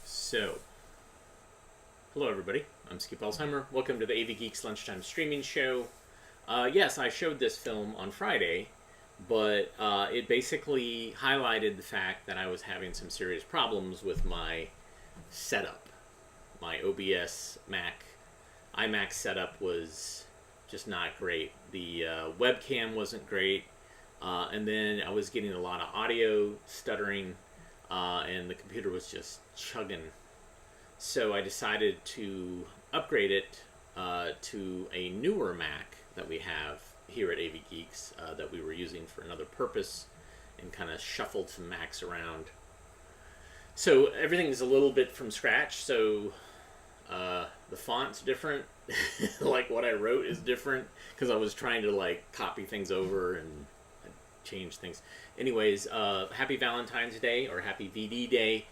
So, hello everybody, I'm Skip Alzheimer. Welcome to the AV Geeks Lunchtime streaming show. Yes, I showed this film on Friday, but it basically highlighted the fact that I was having some serious problems with my setup. My OBS iMac setup was just not great. The webcam wasn't great, and then I was getting a lot of audio stuttering, and the computer was just chugging. So I decided to upgrade it to a newer Mac that we have here at AV Geeks that we were using for another purpose, and kind of shuffled some Macs around. So everything is a little bit from scratch, so the font's different. Like what I wrote is different because I was trying to like copy things over and change things. Anyways, happy Valentine's Day, or happy VD Day.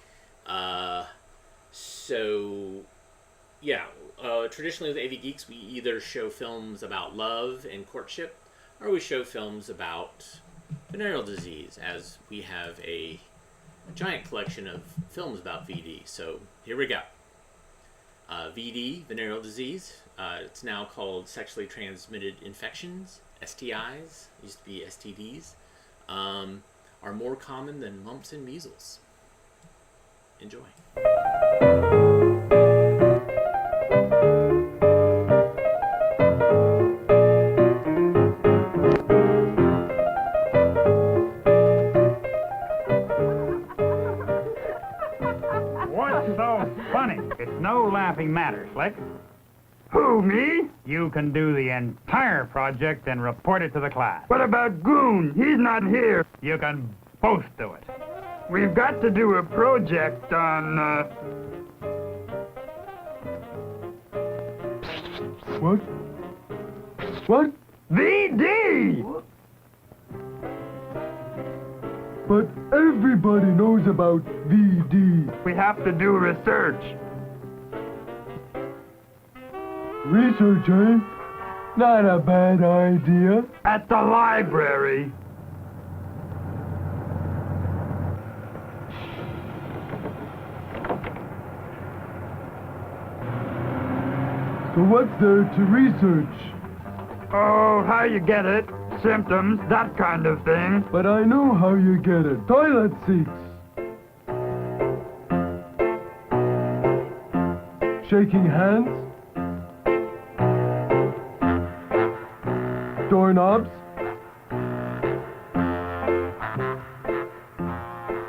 So yeah, traditionally with AV Geeks we either show films about love and courtship, or we show films about venereal disease, as we have a giant collection of films about VD. So here we go. VD, venereal disease, it's now called sexually transmitted infections, STIs, used to be STDs, are more common than mumps and measles. Enjoy. What's so funny? It's no laughing matter, Slick. Who, me? You can do the entire project and report it to the class. What about Goon? He's not here. You can both do it. We've got to do a project on, What? What? VD! What? But everybody knows about VD. We have to do research. Research, eh? Not a bad idea. At the library. So what's there to research? Oh, how you get it, symptoms, that kind of thing. But I know how you get it. Toilet seats. Shaking hands. Doorknobs.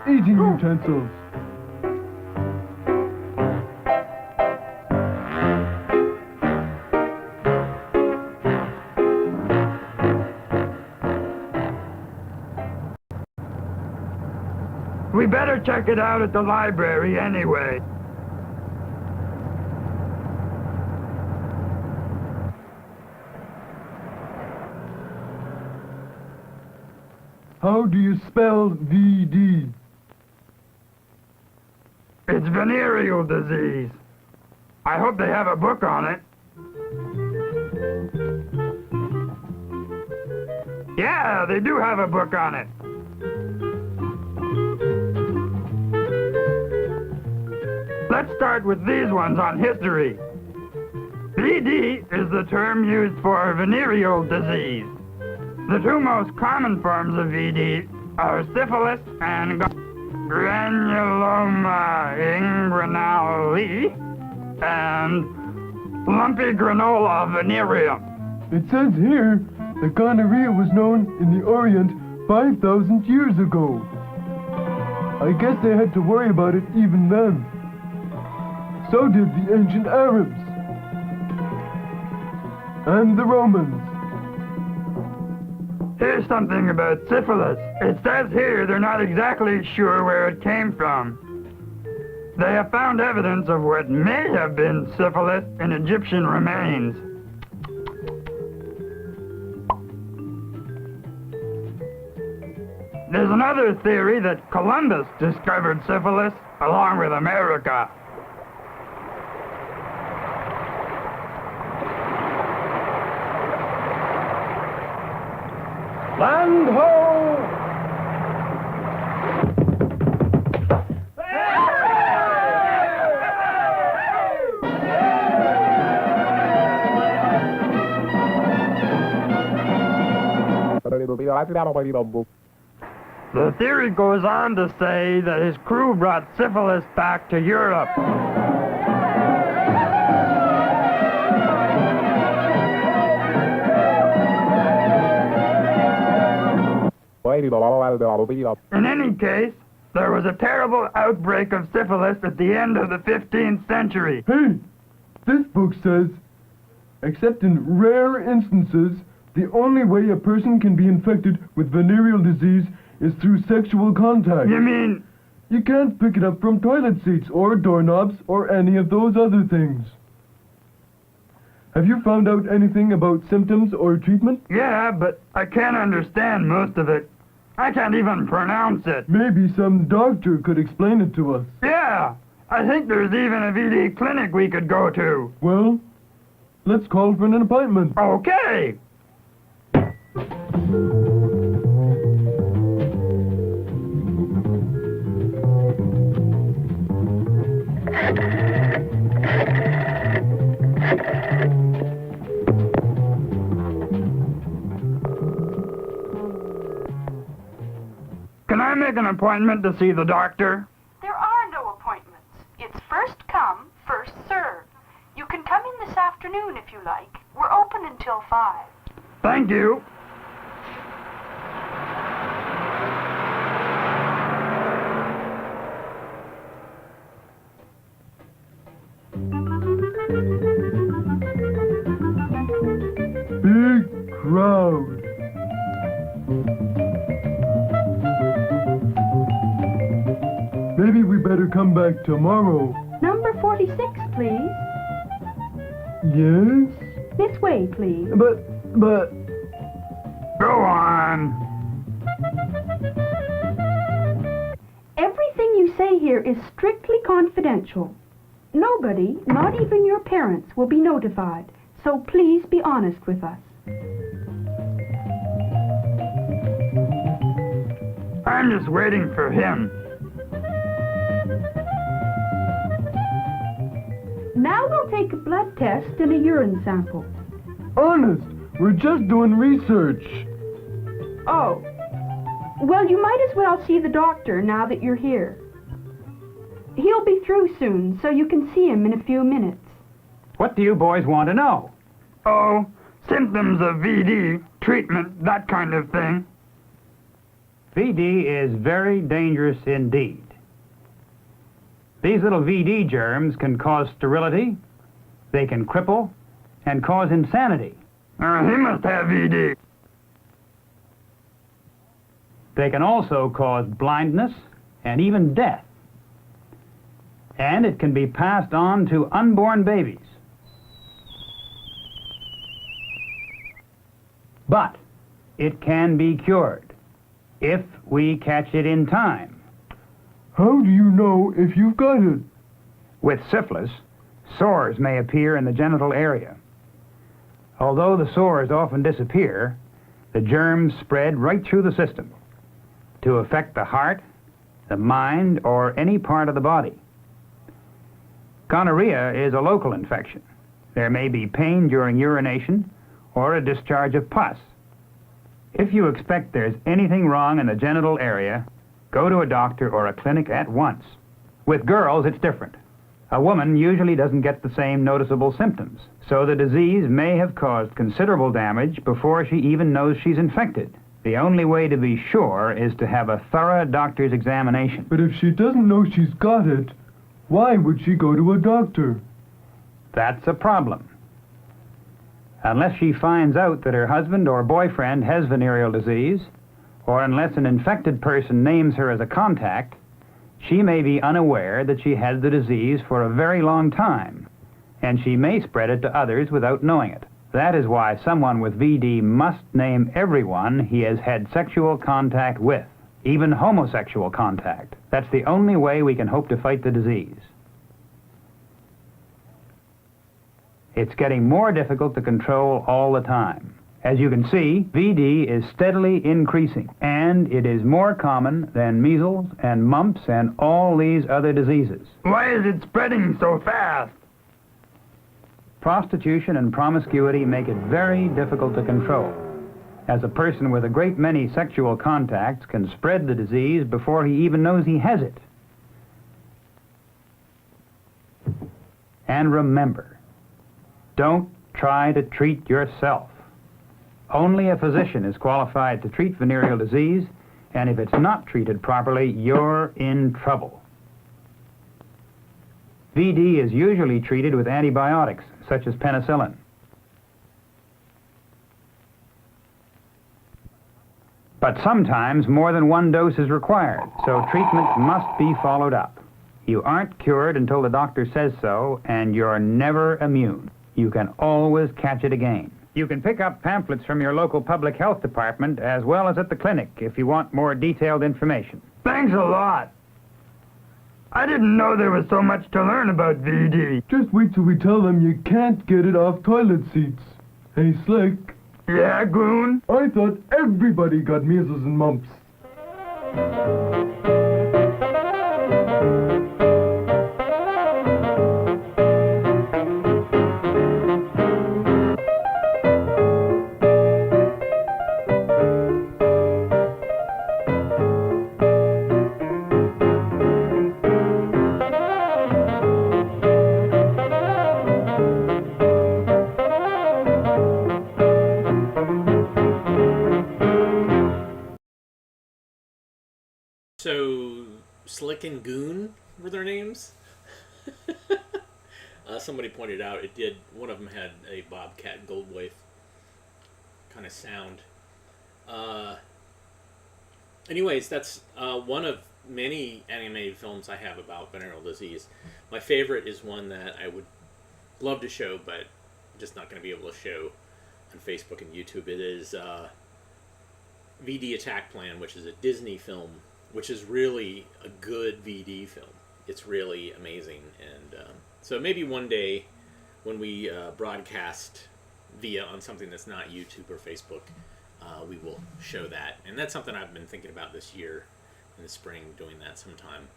Eating utensils. We better check it out at the library anyway. How do you spell VD? It's venereal disease. I hope they have a book on it. Yeah, they do have a book on it. Let's start with these ones on history. VD is the term used for venereal disease. The two most common forms of VD are syphilis and granuloma inguinale and lumpy granola venereum. It says here that gonorrhea was known in the Orient 5,000 years ago. I guess they had to worry about it even then. So did the ancient Arabs. And the Romans. Here's something about syphilis. It says here they're not exactly sure where it came from. They have found evidence of what may have been syphilis in Egyptian remains. There's another theory that Columbus discovered syphilis along with America. Land ho! The theory goes on to say that his crew brought syphilis back to Europe. In any case, there was a terrible outbreak of syphilis at the end of the 15th century. Hey, this book says, except in rare instances, the only way a person can be infected with venereal disease is through sexual contact. You mean, You can't pick it up from toilet seats or doorknobs or any of those other things. Have you found out anything about symptoms or treatment? yeah, but I can't understand most of it. I can't even pronounce it. Maybe some doctor could explain it to us. Yeah, I think there's even a VD clinic we could go to. Well, let's call for an appointment. Okay. Can I make an appointment to see the doctor? There are no appointments. It's first come, first served. You can come in this afternoon if you like. We're open until 5. Thank you. Big crowd. Maybe we better come back tomorrow. Number 46, please. Yes? This way, please. But... Go on. Everything you say here is strictly confidential. Nobody, not even your parents, will be notified. So please be honest with us. I'm just waiting for him. Now we'll take a blood test and a urine sample. honest, we're just doing research. Oh. Well, you might as well see the doctor now that you're here. He'll be through soon, so you can see him in a few minutes. What do you boys want to know? Oh, symptoms of VD, treatment, that kind of thing. VD is very dangerous indeed. These little VD germs can cause sterility, they can cripple, and cause insanity. He must have VD. They can also cause blindness and even death. And it can be passed on to unborn babies. But it can be cured if we catch it in time. How do you know if you've got it? With syphilis, sores may appear in the genital area. Although the sores often disappear, the germs spread right through the system to affect the heart, the mind, or any part of the body. Gonorrhea is a local infection. There may be pain during urination or a discharge of pus. If you expect there's anything wrong in the genital area, go to a doctor or a clinic at once. With girls, it's different. A woman usually doesn't get the same noticeable symptoms, so the disease may have caused considerable damage before she even knows she's infected, The only way to be sure is to have a thorough doctor's examination. But if she doesn't know she's got it, why would she go to a doctor? That's a problem. Unless she finds out that her husband or boyfriend has venereal disease, or unless an infected person names her as a contact, she may be unaware that she has the disease for a very long time, and she may spread it to others without knowing it. That is why someone with VD must name everyone he has had sexual contact with, even homosexual contact. That's the only way we can hope to fight the disease. It's getting more difficult to control all the time. As you can see, VD is steadily increasing, and it is more common than measles and mumps and all these other diseases. Why is it spreading so fast? Prostitution and promiscuity make it very difficult to control, as a person with a great many sexual contacts can spread the disease before he even knows he has it. And remember, don't try to treat yourself. Only a physician is qualified to treat venereal disease, and if it's not treated properly, you're in trouble. VD is usually treated with antibiotics, such as penicillin. But sometimes more than one dose is required, so treatment must be followed up. You aren't cured until the doctor says so, and you're never immune. You can always catch it again. You can pick up pamphlets from your local public health department as well as at the clinic if you want more detailed information. Thanks a lot. I didn't know there was so much to learn about VD. Just wait till we tell them you can't get it off toilet seats. Hey, Slick. Yeah, Goon? I thought everybody got measles and mumps. So, Slick and Goon were their names? Somebody pointed out one of them had a Bobcat Goldthwait kind of sound. Anyways, that's one of many animated films I have about venereal disease. My favorite is one that I would love to show, but I'm just not going to be able to show on Facebook and YouTube. It is VD Attack Plan, which is a Disney film, which is really a good VD film. It's really amazing. And so maybe one day when we broadcast via on something that's not YouTube or Facebook, we will show that. And that's something I've been thinking about this year in the spring, doing that sometime.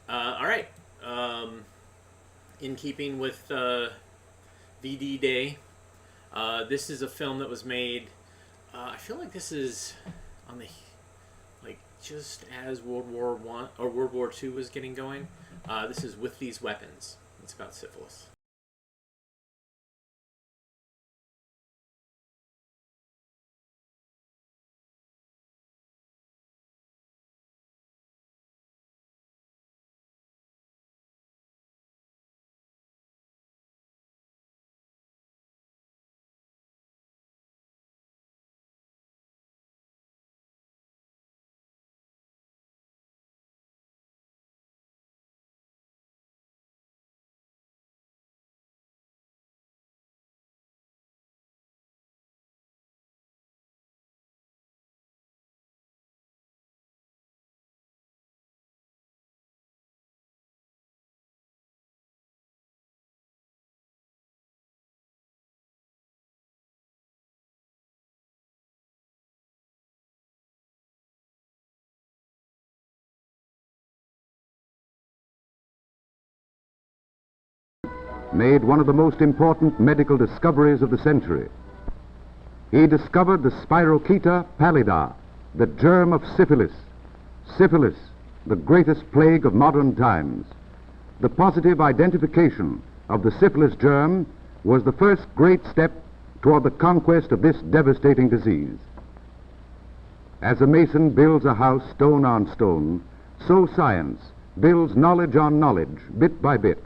All right. In keeping with VD Day, this is a film that was made, I feel like this is on the just as World War I or World War II was getting going. This is With These Weapons. It's about syphilis. Made one of the most important medical discoveries of the century. He discovered the Spirochaeta pallida, the germ of syphilis. Syphilis, the greatest plague of modern times. The positive identification of the syphilis germ was the first great step toward the conquest of this devastating disease. As a mason builds a house stone on stone, so science builds knowledge on knowledge, bit by bit.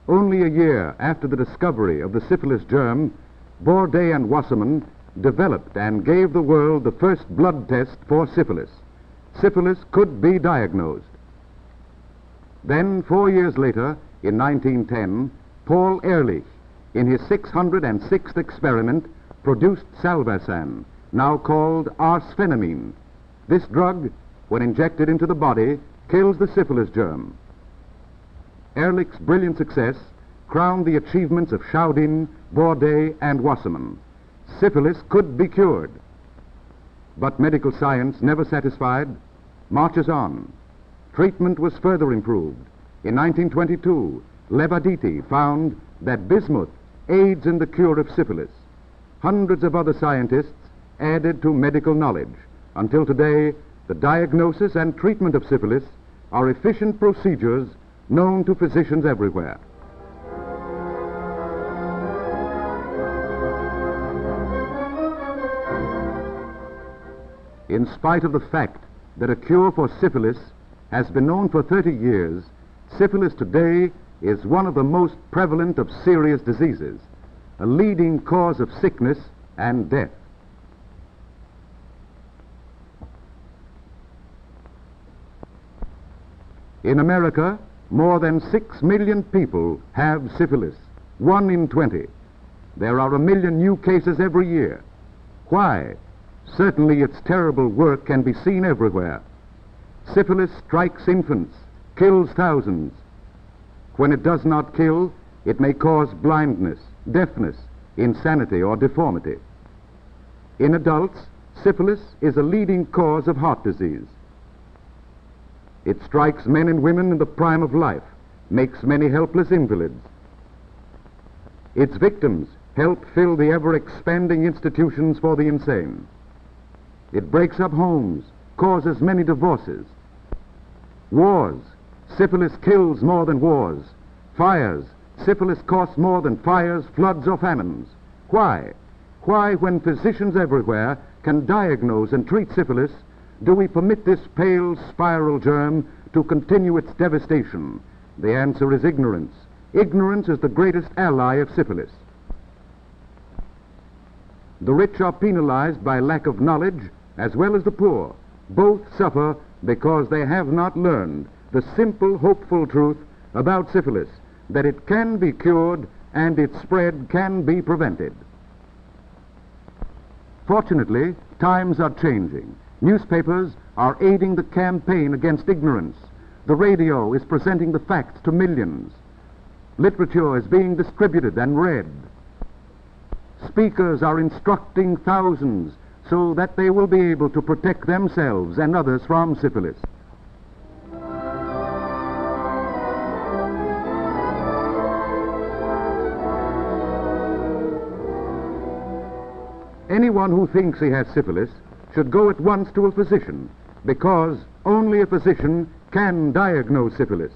Only a year after the discovery of the syphilis germ, Bourdet and Wassermann developed and gave the world the first blood test for syphilis. Syphilis could be diagnosed. Then, 4 years later, in 1910, Paul Ehrlich, in his 606th experiment, produced salvarsan, now called arsphenamine. This drug, when injected into the body, kills the syphilis germ. Ehrlich's brilliant success crowned the achievements of Chaudin, Bourdet, and Wassermann. Syphilis could be cured. But medical science, never satisfied, marches on. Treatment was further improved. In 1922, Levaditi found that bismuth aids in the cure of syphilis. Hundreds of other scientists added to medical knowledge. Until today, the diagnosis and treatment of syphilis are efficient procedures known to physicians everywhere. In spite of the fact that a cure for syphilis has been known for 30 years, syphilis today is one of the most prevalent of serious diseases, a leading cause of sickness and death. In America, more than 6 million people have syphilis, 1 in 20. There are 1 million new cases every year. Why? Certainly its terrible work can be seen everywhere. Syphilis strikes infants, kills thousands. When it does not kill, it may cause blindness, deafness, insanity, or deformity. In adults, syphilis is a leading cause of heart disease. It strikes men and women in the prime of life, makes many helpless invalids. Its victims help fill the ever-expanding institutions for the insane. It breaks up homes, causes many divorces. Wars. Syphilis kills more than wars. Fires. Syphilis costs more than fires, floods, or famines. Why? Why, when physicians everywhere can diagnose and treat syphilis, do we permit this pale spiral germ to continue its devastation? The answer is ignorance. Ignorance is the greatest ally of syphilis. The rich are penalized by lack of knowledge, as well as the poor. Both suffer because they have not learned the simple, hopeful truth about syphilis, that it can be cured and its spread can be prevented. Fortunately, times are changing. Newspapers are aiding the campaign against ignorance. The radio is presenting the facts to millions. Literature is being distributed and read. Speakers are instructing thousands so that they will be able to protect themselves and others from syphilis. Anyone who thinks he has syphilis should go at once to a physician, because only a physician can diagnose syphilis.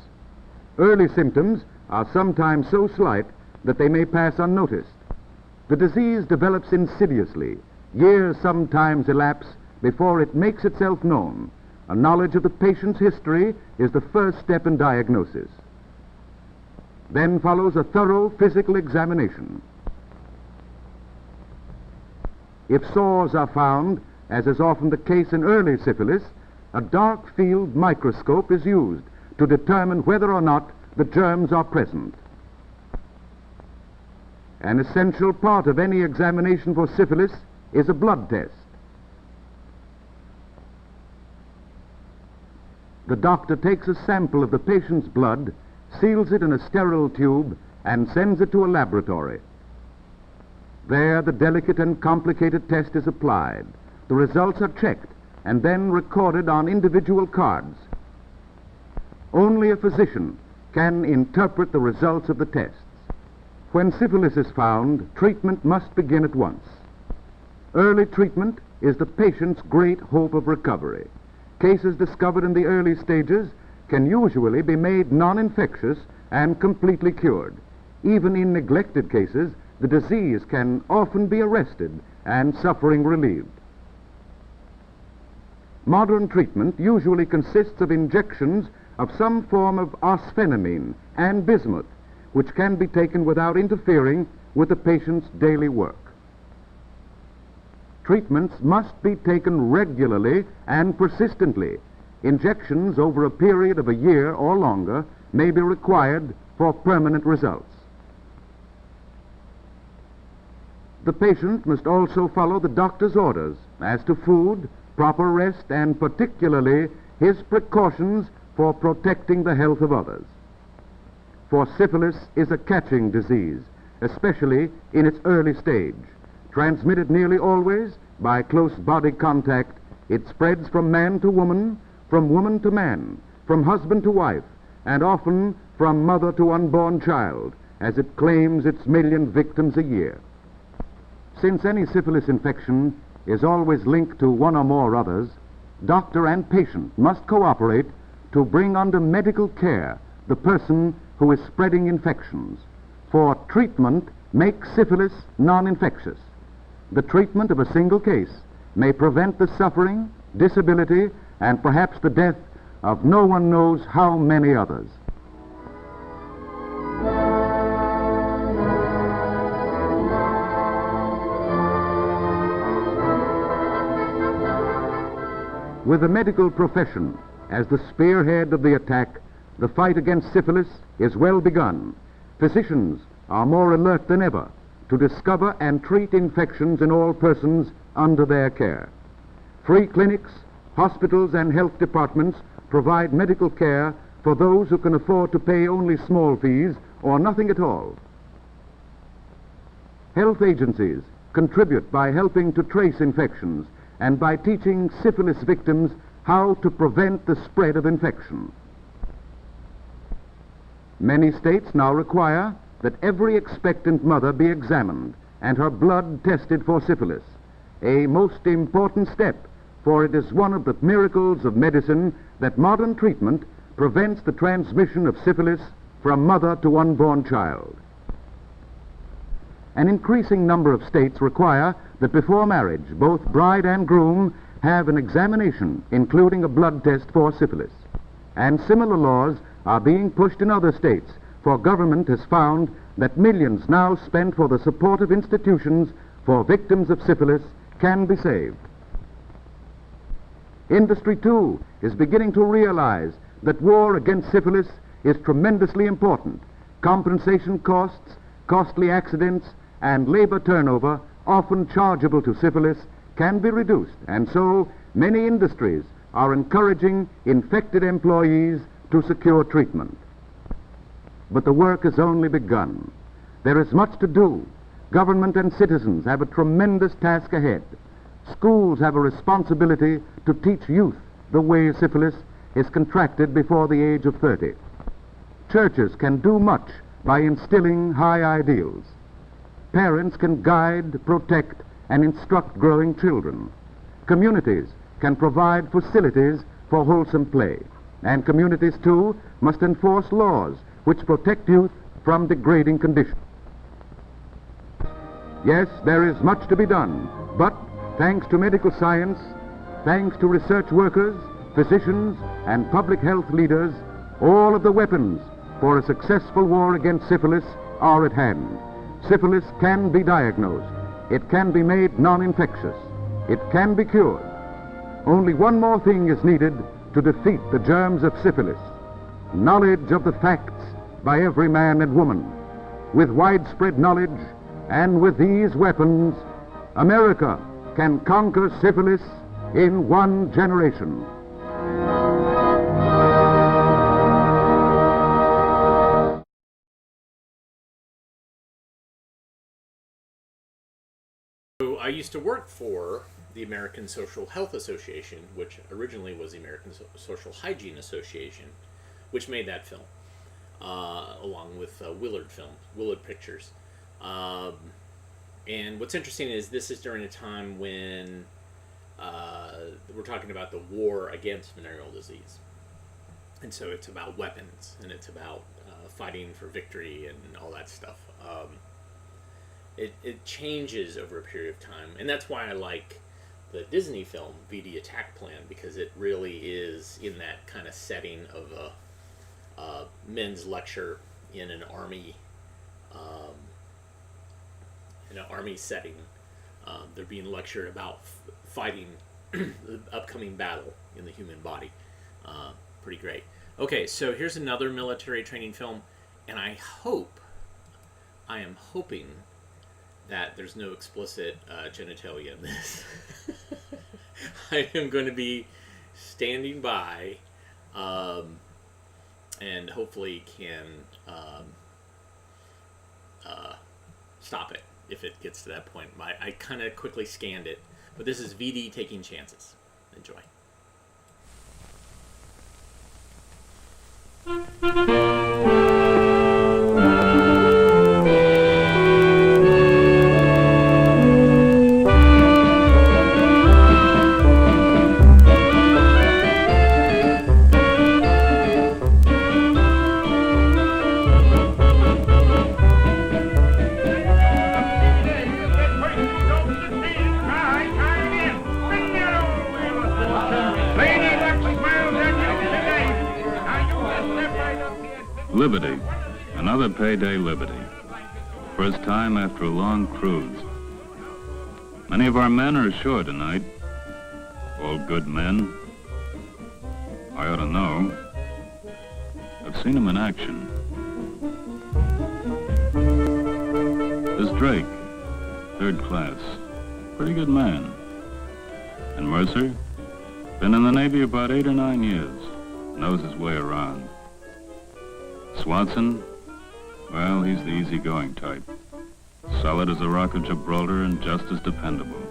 Early symptoms are sometimes so slight that they may pass unnoticed. The disease develops insidiously. Years sometimes elapse before it makes itself known. A knowledge of the patient's history is the first step in diagnosis. Then follows a thorough physical examination. If sores are found, as is often the case in early syphilis, a dark field microscope is used to determine whether or not the germs are present. An essential part of any examination for syphilis is a blood test. The doctor takes a sample of the patient's blood, seals it in a sterile tube, and sends it to a laboratory. There, the delicate and complicated test is applied. The results are checked and then recorded on individual cards. Only a physician can interpret the results of the tests. When syphilis is found, treatment must begin at once. Early treatment is the patient's great hope of recovery. Cases discovered in the early stages can usually be made non-infectious and completely cured. Even in neglected cases, the disease can often be arrested and suffering relieved. Modern treatment usually consists of injections of some form of arsphenamine and bismuth, which can be taken without interfering with the patient's daily work. Treatments must be taken regularly and persistently. Injections over a period of a year or longer may be required for permanent results. The patient must also follow the doctor's orders as to food, proper rest, and particularly his precautions for protecting the health of others. For syphilis is a catching disease, especially in its early stage. Transmitted nearly always by close body contact, it spreads from man to woman, from woman to man, from husband to wife, and often from mother to unborn child, as it claims its million victims a year. Since any syphilis infection is always linked to one or more others, doctor and patient must cooperate to bring under medical care the person who is spreading infections, for treatment makes syphilis non-infectious. The treatment of a single case may prevent the suffering, disability, and perhaps the death of no one knows how many others. With the medical profession as the spearhead of the attack, the fight against syphilis is well begun. Physicians are more alert than ever to discover and treat infections in all persons under their care. Free clinics, hospitals, and health departments provide medical care for those who can afford to pay only small fees or nothing at all. Health agencies contribute by helping to trace infections and by teaching syphilis victims how to prevent the spread of infection. Many states now require that every expectant mother be examined and her blood tested for syphilis, a most important step, for it is one of the miracles of medicine that modern treatment prevents the transmission of syphilis from mother to unborn child. An increasing number of states require that before marriage, both bride and groom have an examination, including a blood test for syphilis. And similar laws are being pushed in other states, for government has found that millions now spent for the support of institutions for victims of syphilis can be saved. Industry, too, is beginning to realize that war against syphilis is tremendously important. Compensation costs, costly accidents, and labor turnover, often chargeable to syphilis, can be reduced, and so many industries are encouraging infected employees to secure treatment. But the work has only begun. There is much to do. Government and citizens have a tremendous task ahead. Schools have a responsibility to teach youth the way syphilis is contracted before the age of 30. Churches can do much by instilling high ideals. Parents can guide, protect, and instruct growing children. Communities can provide facilities for wholesome play. And communities, too, must enforce laws which protect youth from degrading conditions. Yes, there is much to be done, but thanks to medical science, thanks to research workers, physicians, and public health leaders, all of the weapons for a successful war against syphilis are at hand. Syphilis can be diagnosed. It can be made non-infectious. It can be cured. Only one more thing is needed to defeat the germs of syphilis: knowledge of the facts by every man and woman. With widespread knowledge and with these weapons, America can conquer syphilis in one generation. So I used to work for the American Social Health Association, which originally was the American Social Hygiene Association, which made that film, along with Willard Pictures. And what's interesting is this is during a time when we're talking about the war against venereal disease. And so it's about weapons, and it's about fighting for victory and all that stuff. It changes over a period of time, and that's why I like the Disney film VD Attack Plan, because it really is in that kind of setting of a men's lecture in an army setting. They're being lectured about fighting the upcoming battle in the human body. Pretty great. Okay, so here's another military training film, and I am hoping that there's no explicit genitalia in this. I am going to be standing by and hopefully can stop it if it gets to that point. I kind of quickly scanned it, but this is VD taking chances. Enjoy. Liberty. Another payday liberty. First time after a long cruise. Many of our men are ashore tonight. All good men. I ought to know. I've seen them in action. There's Drake, third class. Pretty good man. And Mercer, been in the Navy about 8 or 9 years. Knows his way around. Swanson, well, he's the easygoing type. Solid as a rock of Gibraltar and just as dependable.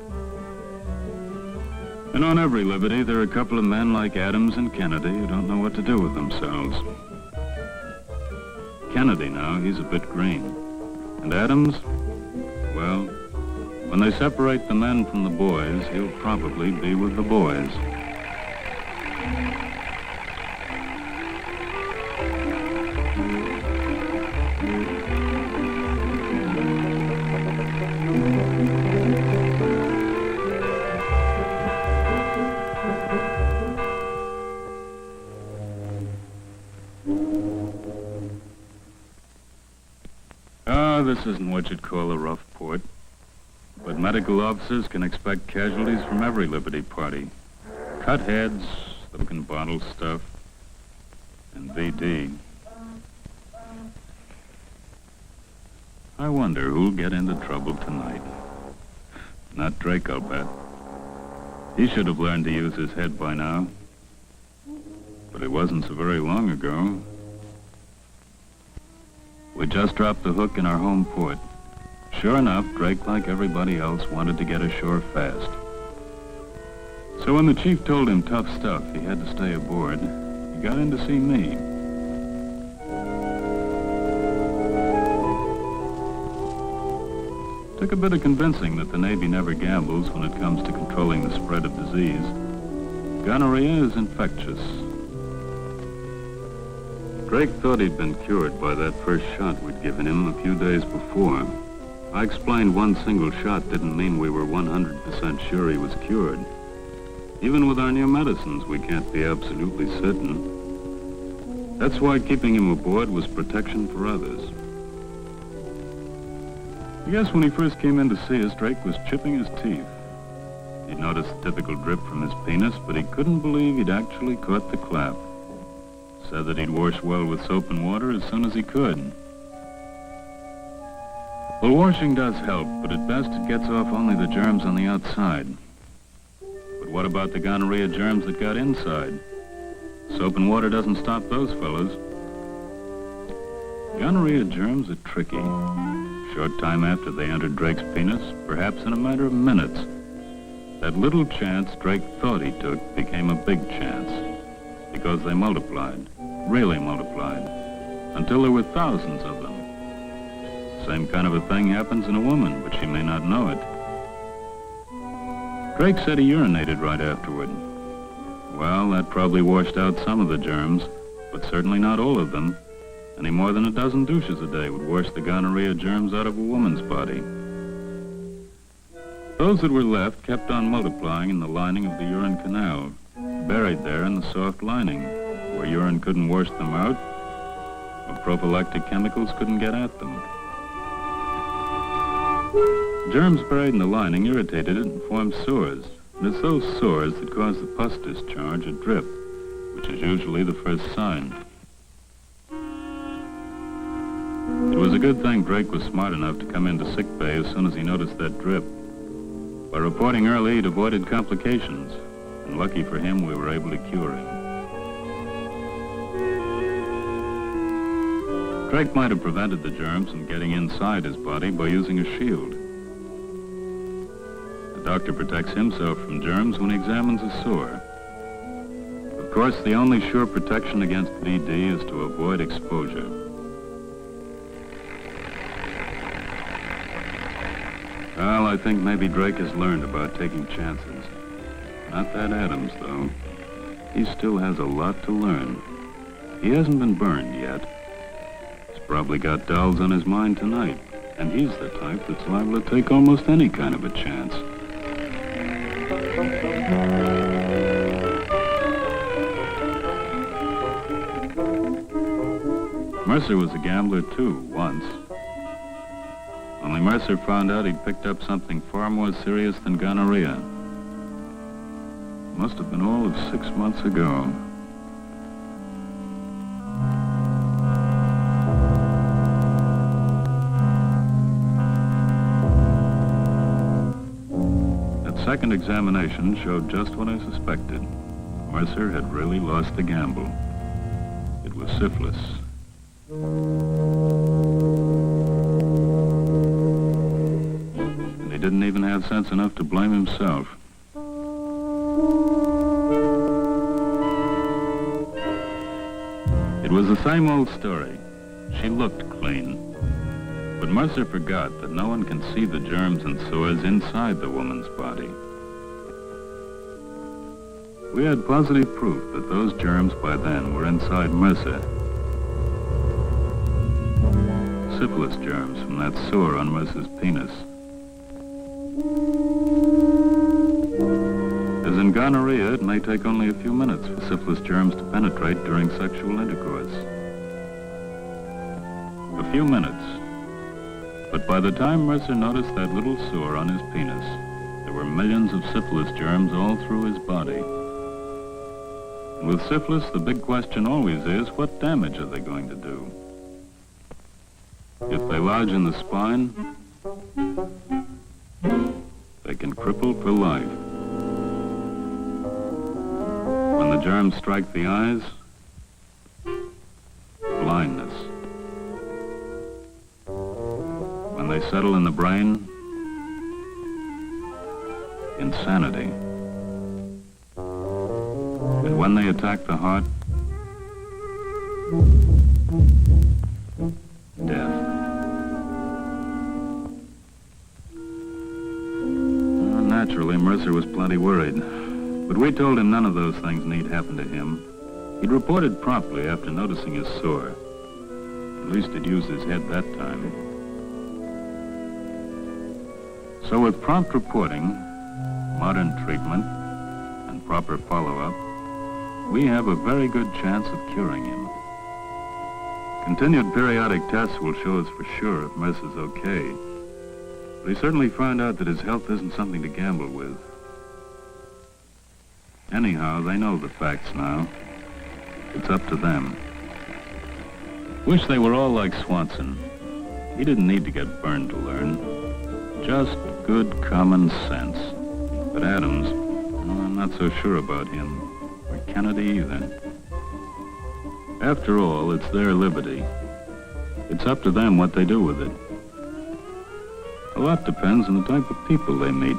And on every liberty, there are a couple of men like Adams and Kennedy who don't know what to do with themselves. Kennedy now, he's a bit green. And Adams, well, when they separate the men from the boys, he'll probably be with the boys. This isn't what you'd call a rough port. But medical officers can expect casualties from every Liberty party. Cut heads, them can bottle stuff, and VD. I wonder who'll get into trouble tonight. Not Drake, I'll bet. He should have learned to use his head by now. But it wasn't so very long ago. We just dropped the hook in our home port. Sure enough, Drake, like everybody else, wanted to get ashore fast. So when the chief told him tough stuff, he had to stay aboard, he got in to see me. Took a bit of convincing that the Navy never gambles when it comes to controlling the spread of disease. Gonorrhea is infectious. Drake thought he'd been cured by that first shot we'd given him a few days before. I explained one single shot didn't mean we were 100% sure he was cured. Even with our new medicines, we can't be absolutely certain. That's why keeping him aboard was protection for others. I guess when he first came in to see us, Drake was chipping his teeth. He'd noticed the typical drip from his penis, but he couldn't believe he'd actually caught the clap. Said that he'd wash well with soap and water as soon as he could. Well, washing does help, but at best it gets off only the germs on the outside. But what about the gonorrhea germs that got inside? Soap and water doesn't stop those fellas. Gonorrhea germs are tricky. Short time after they entered Drake's penis, perhaps in a matter of minutes, that little chance Drake thought he took became a big chance. Because they multiplied, really multiplied, until there were thousands of them. Same kind of a thing happens in a woman, but she may not know it. Drake said he urinated right afterward. Well, that probably washed out some of the germs, but certainly not all of them. Any more than a dozen douches a day would wash the gonorrhea germs out of a woman's body. Those that were left kept on multiplying in the lining of the urine canal, buried there in the soft lining, where urine couldn't wash them out, or prophylactic chemicals couldn't get at them. Germs buried in the lining irritated it and formed sores. And it's those sores that cause the pus discharge or drip, which is usually the first sign. It was a good thing Drake was smart enough to come into sick bay as soon as he noticed that drip. By reporting early, he'd avoided complications, and lucky for him, we were able to cure him. Drake might have prevented the germs from getting inside his body by using a shield. The doctor protects himself from germs when he examines a sore. Of course, the only sure protection against VD is to avoid exposure. Well, I think maybe Drake has learned about taking chances. Not that Adams, though. He still has a lot to learn. He hasn't been burned yet. He's probably got dolls on his mind tonight, and he's the type that's liable to take almost any kind of a chance. Mercer was a gambler, too, once. Only Mercer found out he'd picked up something far more serious than gonorrhea. Must have been all of 6 months ago. That second examination showed just what I suspected. Mercer had really lost the gamble. It was syphilis. And he didn't even have sense enough to blame himself. It was the same old story. She looked clean. But Mercer forgot that no one can see the germs and sores inside the woman's body. We had positive proof that those germs by then were inside Mercer. Syphilis germs from that sore on Mercer's penis. As in gonorrhea, it may take only a few minutes for syphilis germs to penetrate during sexual intercourse. A few minutes. But by the time Mercer noticed that little sore on his penis, there were millions of syphilis germs all through his body. And with syphilis, the big question always is, what damage are they going to do? If they lodge in the spine, they can cripple for life. When the germs strike the eyes, blindness. When they settle in the brain, insanity. And when they attack the heart, death. Naturally, Mercer was plenty worried. But we told him none of those things need happen to him. He'd reported promptly after noticing his sore. At least he'd used his head that time. So with prompt reporting, modern treatment, and proper follow-up, we have a very good chance of curing him. Continued periodic tests will show us for sure if Mercer's okay. But he certainly found out that his health isn't something to gamble with. Anyhow, they know the facts now. It's up to them. Wish they were all like Swanson. He didn't need to get burned to learn. Just good common sense. But Adams, well, I'm not so sure about him. Or Kennedy either. After all, it's their liberty. It's up to them what they do with it. A lot depends on the type of people they meet.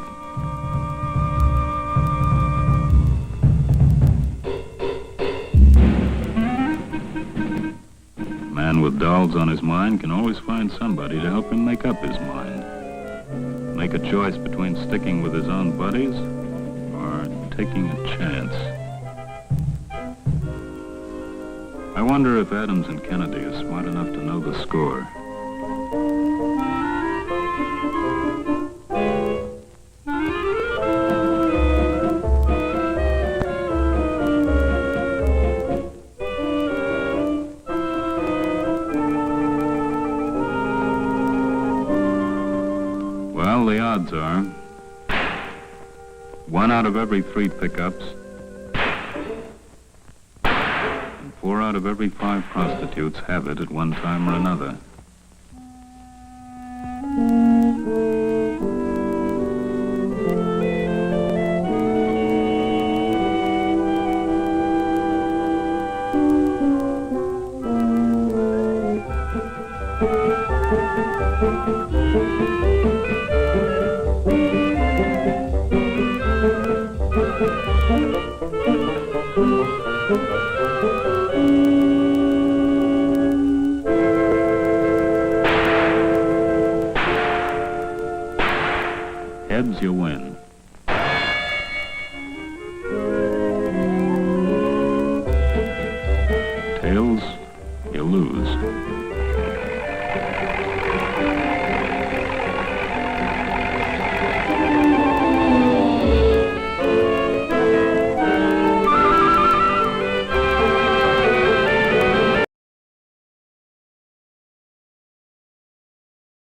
A man with dolls on his mind can always find somebody to help him make up his mind. Make a choice between sticking with his own buddies or taking a chance. I wonder if Adams and Kennedy are smart enough to know the score. odds are 1 out of every 3 pickups and 4 out of every 5 prostitutes have it at one time or another. Heads, you win. Tails, you lose.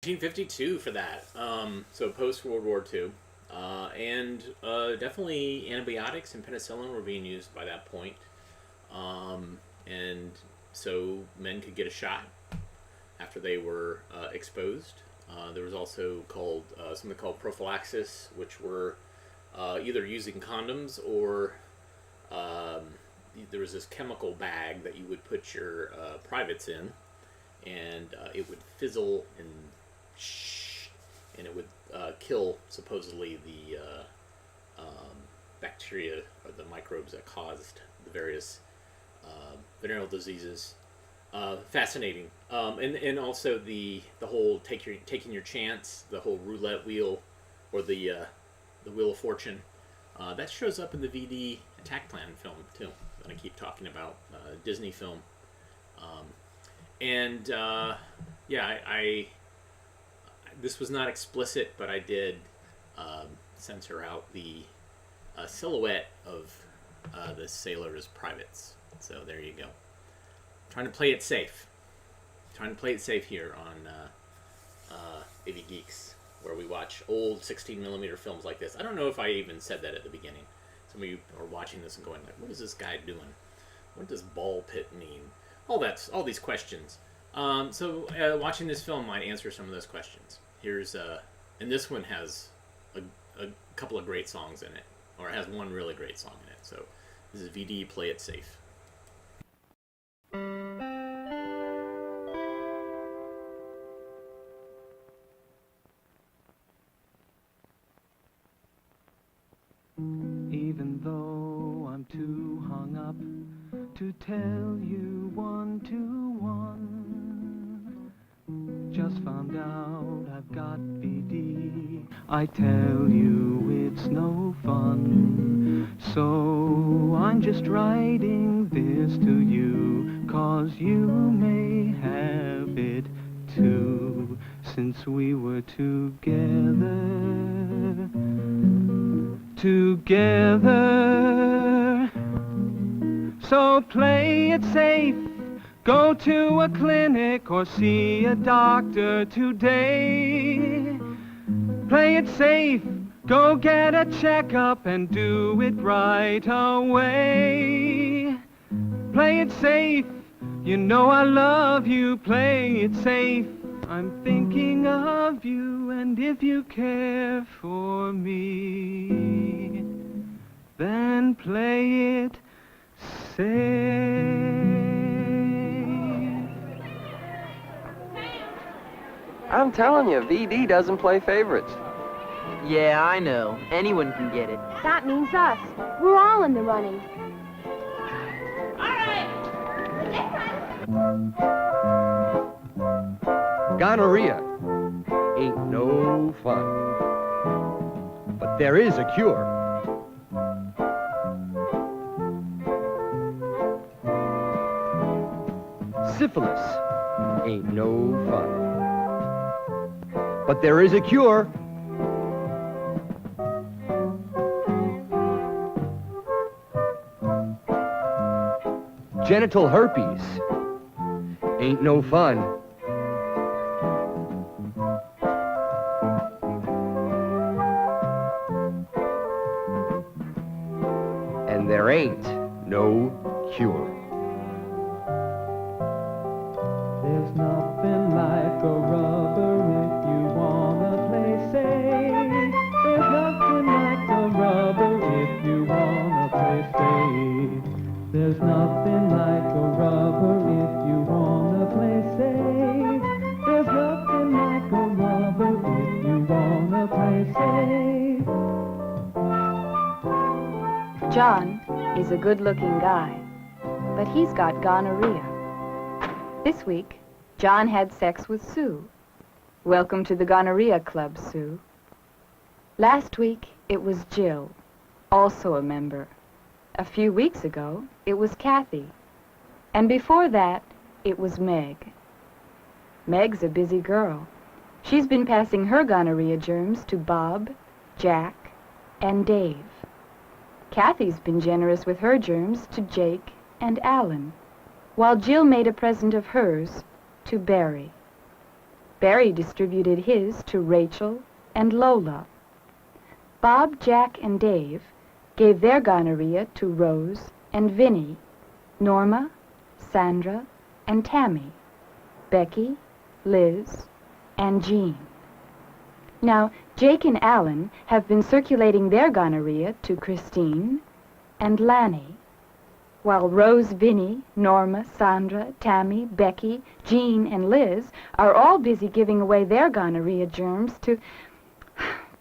$1952 for that. So post World War II, and definitely antibiotics and penicillin were being used by that point, and so men could get a shot after they were exposed. There was also something called prophylaxis, which were either using condoms or there was this chemical bag that you would put your privates in, and it would fizzle and it would kill supposedly the bacteria or the microbes that caused the various venereal diseases. Fascinating, and also the whole taking your chance, the whole roulette wheel, or the Wheel of Fortune. That shows up in the VD Attack Plan film too, that I keep talking about, Disney film. Yeah, I this was not explicit, but I did censor out the silhouette of the sailors' privates. So there you go. Trying to play it safe. Trying to play it safe here on AV Geeks, where we watch old 16mm films like this. I don't know if I even said that at the beginning. Some of you are watching this and going like, what is this guy doing? What does ball pit mean? All these questions. So watching this film might answer some of those questions. Here's and this one has a couple of great songs in it, or it has one really great song in it. So this is VD Play It Safe. Even though I'm too hung up to tell you 1 to 1, just found out I've got VD. I tell you it's no fun, so I'm just writing this to you, 'cause you may have it too, since we were together. So play it safe, go to a clinic or see a doctor today. Play it safe, go get a checkup and do it right away. Play it safe, you know I love you, play it safe. I'm thinking of you, and if you care for me, then play it safe. I'm telling you, VD doesn't play favorites. Yeah, I know. Anyone can get it. That means us. We're all in the running. Gonorrhea ain't no fun, but there is a cure. Syphilis ain't no fun, but there is a cure. Genital herpes ain't no fun, no cure. There's nothing like a rubber if you wanna play safe. There's nothing like a rubber if you wanna play safe. There's nothing like a rubber if you wanna play safe. There's nothing like a rubber if you wanna play safe. John is a good-looking guy, but he's got gonorrhea. This week, John had sex with Sue. Welcome to the Gonorrhea Club, Sue. Last week, it was Jill, also a member. A few weeks ago, it was Kathy. And before that, it was Meg. Meg's a busy girl. She's been passing her gonorrhea germs to Bob, Jack, and Dave. Kathy's been generous with her germs to Jake and Alan, while Jill made a present of hers to Barry. Barry distributed his to Rachel and Lola. Bob, Jack, and Dave gave their gonorrhea to Rose and Vinny, Norma, Sandra, and Tammy, Becky, Liz, and Jean. Now, Jake and Alan have been circulating their gonorrhea to Christine and Lanny, while Rose, Vinny, Norma, Sandra, Tammy, Becky, Jean, and Liz are all busy giving away their gonorrhea germs to...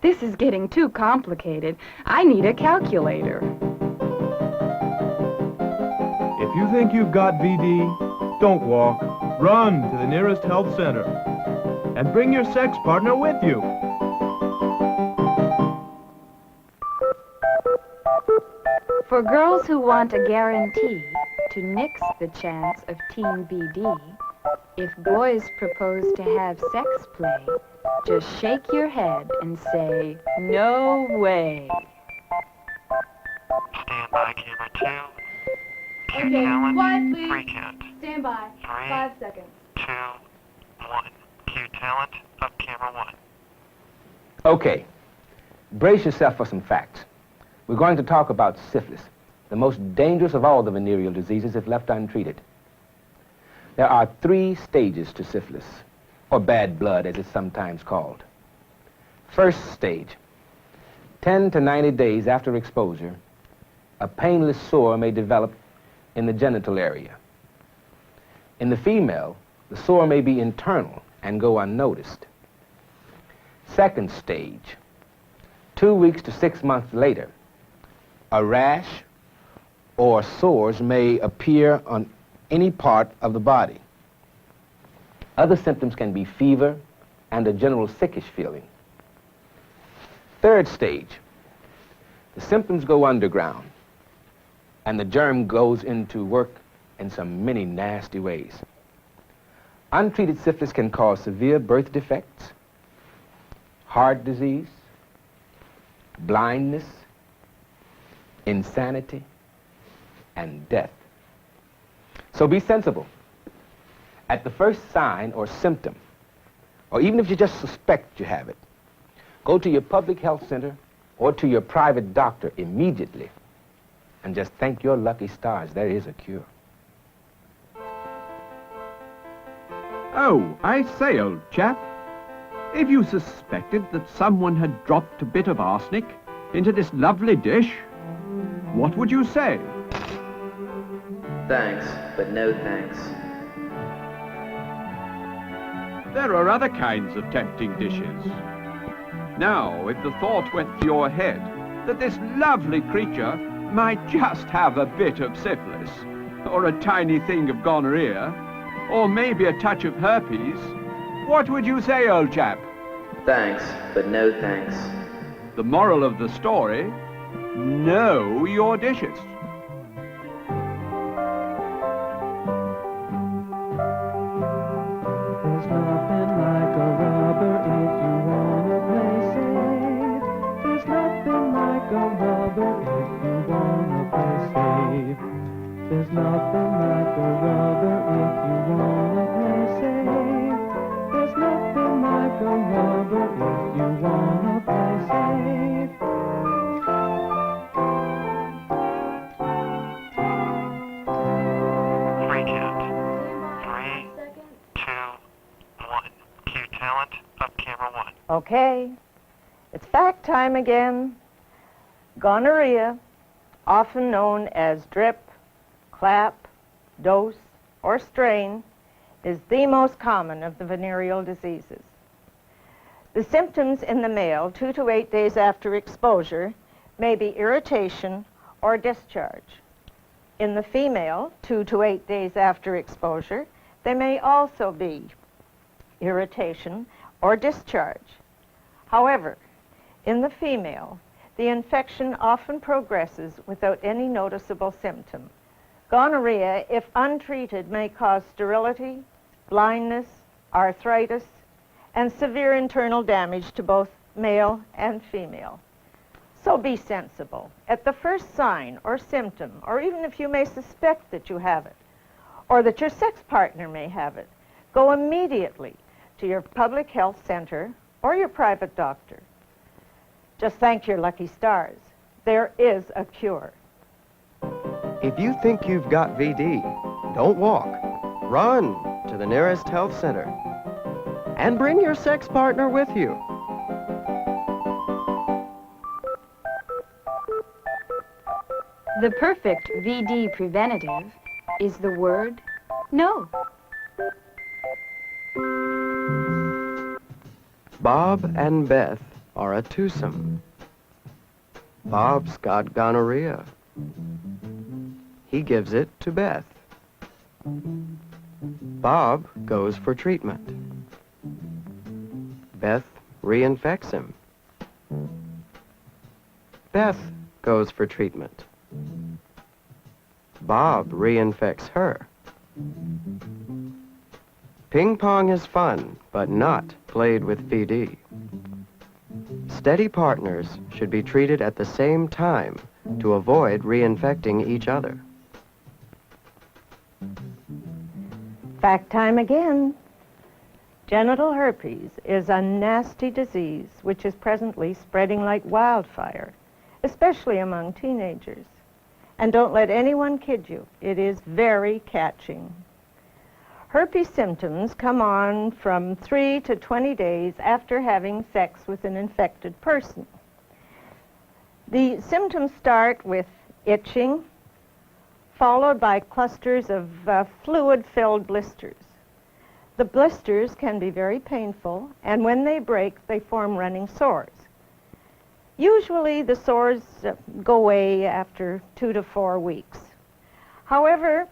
This is getting too complicated. I need a calculator. If you think you've got VD, don't walk. Run to the nearest health center. And bring your sex partner with you. For girls who want a guarantee to nix the chance of teen BD, if boys propose to have sex play, just shake your head and say, no way. Stand by, camera 2. Cue Okay, talent, quiet, please. free count. Stand by. 3, 5 seconds. 2, 1. Cue talent, up camera 1. Okay, brace yourself for some facts. We're going to talk about syphilis, the most dangerous of all the venereal diseases if left untreated. There are 3 stages to syphilis, or bad blood as it's sometimes called. First stage, 10 to 90 days after exposure, a painless sore may develop in the genital area. In the female, the sore may be internal and go unnoticed. Second stage, 2 weeks to 6 months later, a rash or sores may appear on any part of the body. Other symptoms can be fever and a general sickish feeling. Third stage, the symptoms go underground and the germ goes into work in some many nasty ways. Untreated syphilis can cause severe birth defects, heart disease, blindness, insanity, and death. So be sensible. At the first sign or symptom, or even if you just suspect you have it, go to your public health center or to your private doctor immediately and just thank your lucky stars there is a cure. Oh, I say, old chap, if you suspected that someone had dropped a bit of arsenic into this lovely dish, what would you say? Thanks, but no thanks. There are other kinds of tempting dishes. Now, if the thought went through your head that this lovely creature might just have a bit of syphilis, or a tiny thing of gonorrhea, or maybe a touch of herpes, what would you say, old chap? Thanks, but no thanks. The moral of the story, know your dishes. There's nothing like a rubber if you wanna play safe. There's nothing like a rubber if you wanna play safe. There's nothing like a rubber if you wanna play safe. There's nothing like a rubber if you wanna play safe. Okay, it's fact time again. Gonorrhea, often known as drip, clap, dose, or strain, is the most common of the venereal diseases. The symptoms in the male 2 to 8 days after exposure may be irritation or discharge. In the female, 2 to 8 days after exposure, they may also be irritation or discharge. However, in the female, the infection often progresses without any noticeable symptom. Gonorrhea, if untreated, may cause sterility, blindness, arthritis, and severe internal damage to both male and female. So be sensible. At the first sign or symptom, or even if you may suspect that you have it, or that your sex partner may have it, go immediately to your public health center or your private doctor. Just thank your lucky stars. There is a cure. If you think you've got VD, don't walk. Run to the nearest health center. And bring your sex partner with you. The perfect VD preventative is the word no. Bob and Beth are a twosome. Bob's got gonorrhea. He gives it to Beth. Bob goes for treatment. Beth reinfects him. Beth goes for treatment. Bob reinfects her. Ping pong is fun, but not played with VD. Steady partners should be treated at the same time to avoid reinfecting each other. Fact time again. Genital herpes is a nasty disease which is presently spreading like wildfire, especially among teenagers. And don't let anyone kid you, it is very catching. Herpes symptoms come on from 3 to 20 days after having sex with an infected person. The symptoms start with itching, followed by clusters of fluid-filled blisters. The blisters can be very painful, and when they break, they form running sores. Usually, the sores go away after 2 to 4 weeks. However,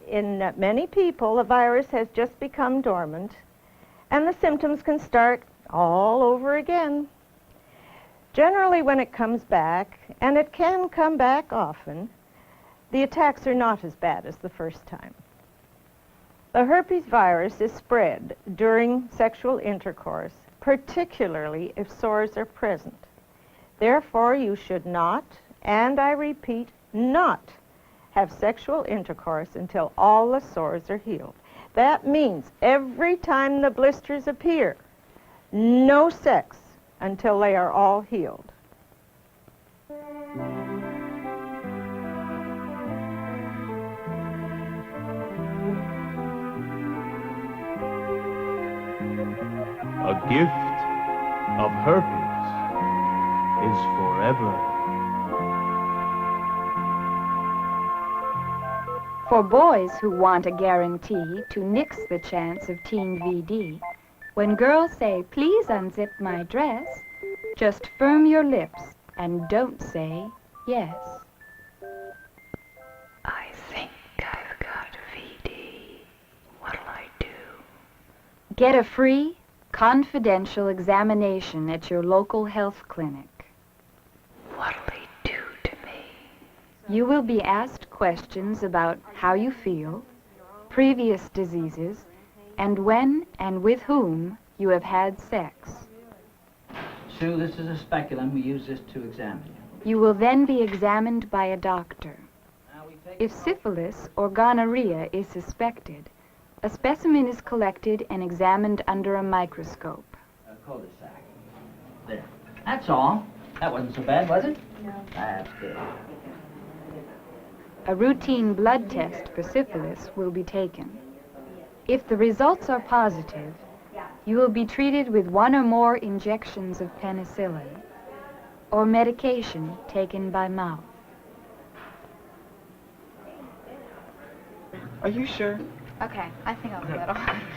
in many people, the virus has just become dormant, and the symptoms can start all over again. Generally, when it comes back, and it can come back often, the attacks are not as bad as the first time. The herpes virus is spread during sexual intercourse, particularly if sores are present. Therefore, you should not, and I repeat, not have sexual intercourse until all the sores are healed. That means every time the blisters appear, no sex until they are all healed. A gift of herpes is forever. For boys who want a guarantee to nix the chance of teen VD, when girls say, "Please unzip my dress," just firm your lips and don't say yes. I think I've got VD. What'll I do? Get a free, confidential examination at your local health clinic. What'll they do to me? You will be asked questions about how you feel, previous diseases, and when and with whom you have had sex. Sue, this is a speculum. We use this to examine you. You will then be examined by a doctor. If syphilis or gonorrhea is suspected, a specimen is collected and examined under a microscope. Cul-de-sac. There. That's all. That wasn't so bad, was it? No. That's good. A routine blood test for syphilis will be taken. If the results are positive, You will be treated with 1 or more injections of penicillin or medication taken by mouth. Are you sure? Okay, I think I'll settle.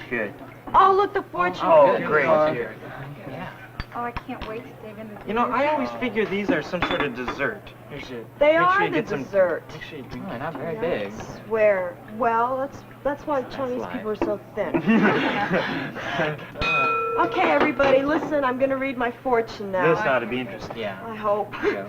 Good. Oh, look, the fortune Oh, cookies. great. Yeah. Oh, I can't wait to dig into You know, I always figure these are some sort of dessert. You should They make are sure you the get some dessert. Make sure you drink. Oh, they're not very big. Swear. Well, that's why Chinese life. people are so thin. Okay, everybody, listen. I'm going to read my fortune now. This ought to be interesting. Yeah. I hope. Yeah.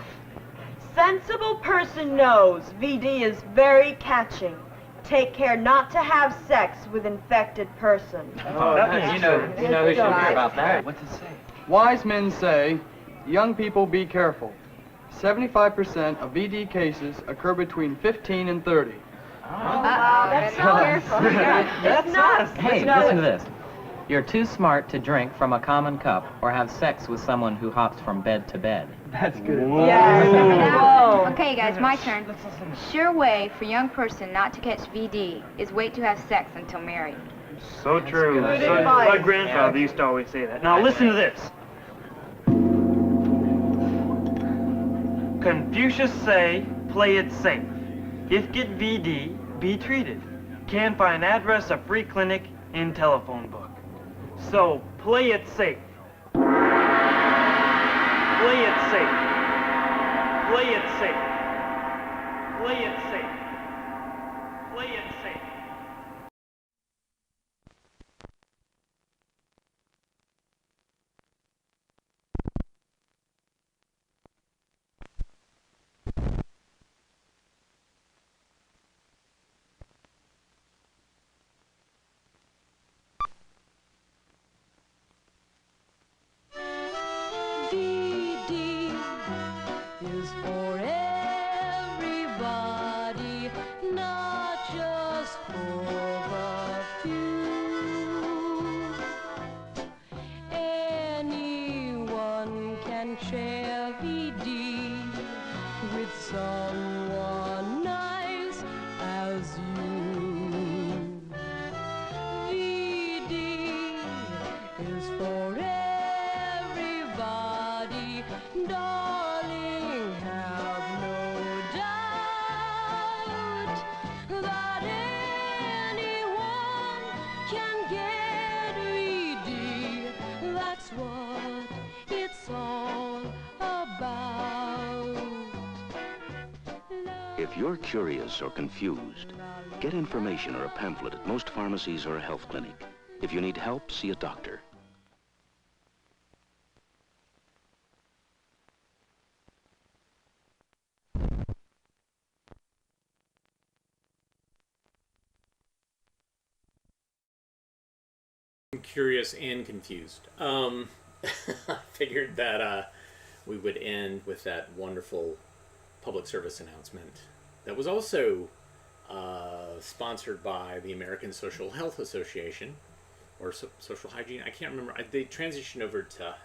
Sensible person knows VD is very catching. Take care not to have sex with infected person. Oh, you know who should hear about that. What's it say? Wise men say, young people be careful. 75% of VD cases occur between 15 and 30. That's so careful. That's nuts. Hey, No, listen to this. You're too smart to drink from a common cup or have sex with someone who hops from bed to bed. That's good. Whoa. Okay, guys, my turn. Sure way for young person not to catch VD is wait to have sex until married. So true. Good So, advice. my grandfather used to always say that. Now listen to this. Confucius say, play it safe. If get VD, be treated. Can't find address of free clinic in telephone book. So play it safe. Play it safe. Play it safe. Play it safe. Play it safe. VD is for everybody, not just for the few. Anyone can share VD with someone nice as you. VD is for everybody, darling, have no doubt that anyone can get VD. That's what it's all about. If you're curious or confused, get information or a pamphlet at most pharmacies or a health clinic. If you need help, see a doctor. I'm curious and confused. I figured that we would end with that wonderful public service announcement that was also sponsored by the American Social Health Association, or Social Hygiene. I can't remember. They transitioned over to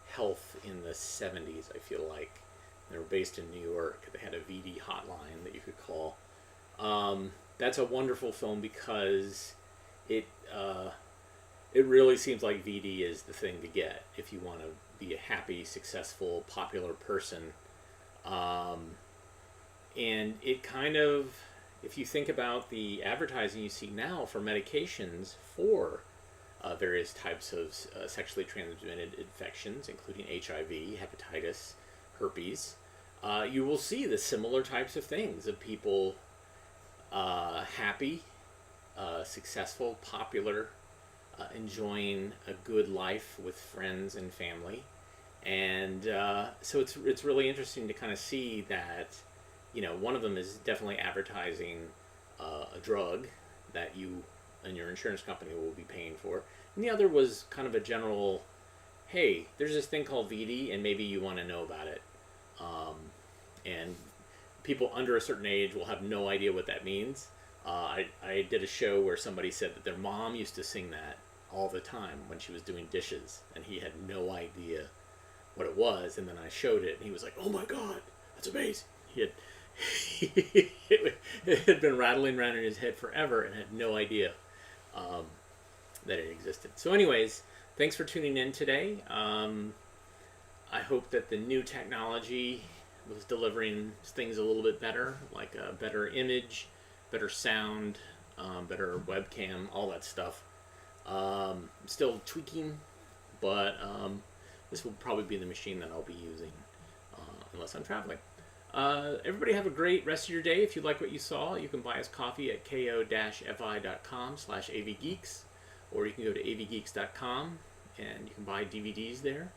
health in the 70s, I feel like. They were based in New York. They had a VD hotline that you could call. That's a wonderful film because it really seems like VD is the thing to get if you want to be a happy, successful, popular person. And it kind of, if you think about the advertising you see now for medications for various types of sexually transmitted infections, including HIV, hepatitis, herpes, you will see the similar types of things of people happy, successful, popular, enjoying a good life with friends and family. And so it's really interesting to kind of see that, you know, one of them is definitely advertising a drug that you and your insurance company will be paying for. And the other was kind of a general, hey, there's this thing called VD and maybe you want to know about it. And people under a certain age will have no idea what that means. I did a show where somebody said that their mom used to sing that all the time when she was doing dishes, and he had no idea what it was. And then I showed it, and he was like, "Oh my God, that's amazing!" It had been rattling around in his head forever, and had no idea that it existed. So, anyways, thanks for tuning in today. I hope that the new technology was delivering things a little bit better, like a better image, better sound, better webcam, all that stuff. I'm still tweaking, but this will probably be the machine that I'll be using unless I'm traveling. Everybody have a great rest of your day. If you like what you saw, you can buy us coffee at ko-fi.com/avgeeks, or you can go to avgeeks.com and you can buy DVDs there.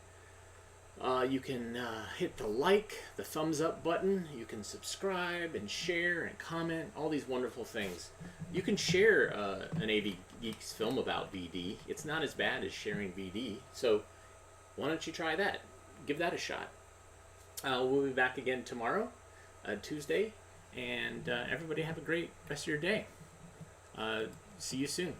You can hit the like, the thumbs up button. You can subscribe and share and comment, all these wonderful things. You can share an AV Geeks film about VD. It's not as bad as sharing VD, so why don't you try that? Give that a shot. We'll be back again tomorrow, Tuesday, and everybody have a great rest of your day. See you soon.